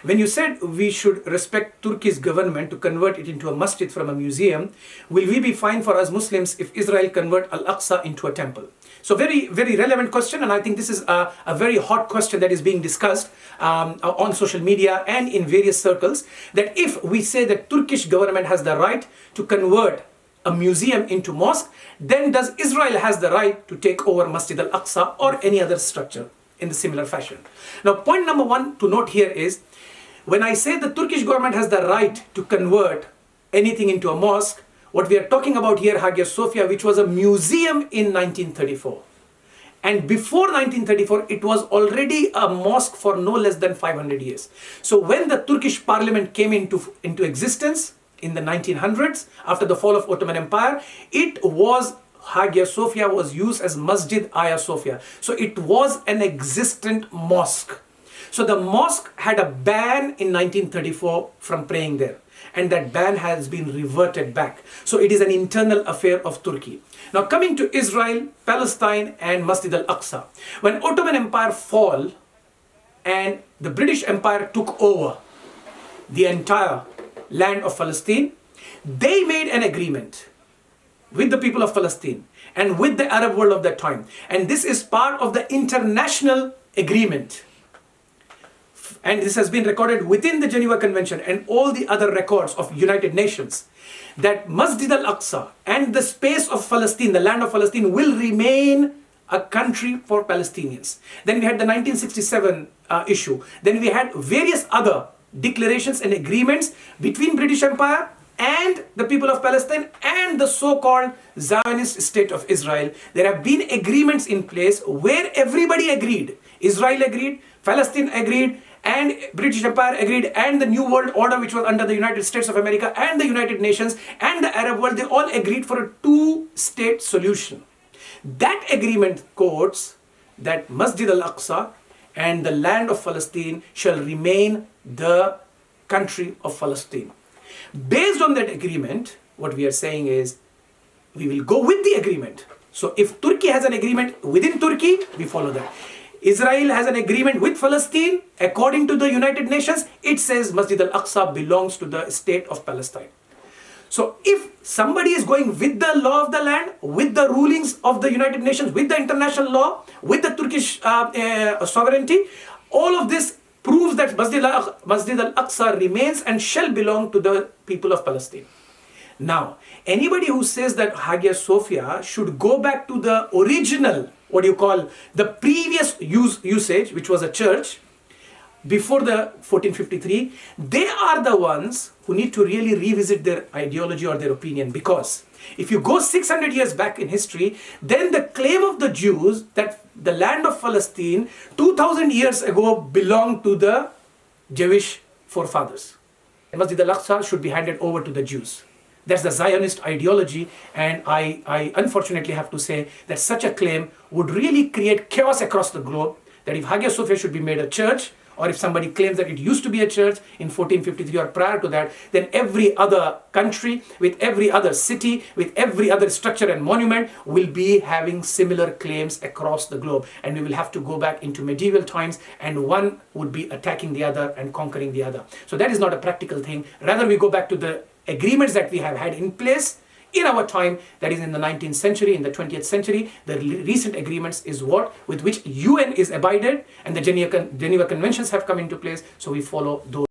When you said we should respect Turkey's government to convert it into a masjid from a museum, will we be fine for us Muslims if Israel convert Al-Aqsa into a temple? So very, very relevant question, and I think this is a very hot question that is being discussed on social media and in various circles, that if we say that Turkish government has the right to convert a museum into mosque, then does Israel has the right to take over Masjid Al-Aqsa or any other structure in the similar fashion? Now, point number one to note here is, when I say the Turkish government has the right to convert anything into a mosque, what we are talking about here, Hagia Sophia, which was a museum in 1934. And before 1934, it was already a mosque for no less than 500 years. So when the Turkish parliament came into existence in the 1900s, after the fall of Ottoman Empire, Hagia Sophia was used as Masjid Aqsa. So it was an existent mosque. So the mosque had a ban in 1934 from praying there. And that ban has been reverted back. So it is an internal affair of Turkey. Now coming to Israel, Palestine and Masjid Al-Aqsa. When Ottoman Empire fell and the British Empire took over the entire land of Palestine, they made an agreement with the people of Palestine and with the Arab world of that time. And this is part of the international agreement. And this has been recorded within the Geneva Convention and all the other records of United Nations, that Masjid Al-Aqsa and the space of Palestine, the land of Palestine, will remain a country for Palestinians. Then we had the 1967 issue. Then we had various other declarations and agreements between British Empire and the people of Palestine and the so-called Zionist state of Israel. There have been agreements in place where everybody agreed. Israel agreed, Palestine agreed, and British Empire agreed, and the New World Order, which was under the United States of America and the United Nations and the Arab world, they all agreed for a two-state solution. That agreement quotes that Masjid Al-Aqsa and the land of Palestine shall remain the country of Palestine. Based on that agreement, what we are saying is, we will go with the agreement. So if Turkey has an agreement within Turkey, we follow that. Israel has an agreement with Palestine. According to the United Nations, it says Masjid Al-Aqsa belongs to the state of Palestine. So if somebody is going with the law of the land, with the rulings of the United Nations, with the international law, with the Turkish sovereignty, all of this proves that Masjid Al-Aqsa remains and shall belong to the people of Palestine. Now, anybody who says that Hagia Sophia should go back to the original, the previous usage, which was a church, before the 1453, they are the ones who need to really revisit their ideology or their opinion. Because if you go 600 years back in history, then the claim of the Jews that the land of Palestine 2000 years ago belonged to the Jewish forefathers. Masjid Al-Aqsa should be handed over to the Jews. That's the Zionist ideology, and I unfortunately have to say that such a claim would really create chaos across the globe, that if Hagia Sophia should be made a church, or if somebody claims that it used to be a church in 1453 or prior to that, then every other country, with every other city, with every other structure and monument will be having similar claims across the globe. And we will have to go back into medieval times, and one would be attacking the other and conquering the other. So that is not a practical thing. Rather, we go back to the agreements that we have had in place in our time, that is in the 19th century, in the 20th century. The recent agreements is with which UN is abided, and the Geneva Conventions have come into place, so we follow those.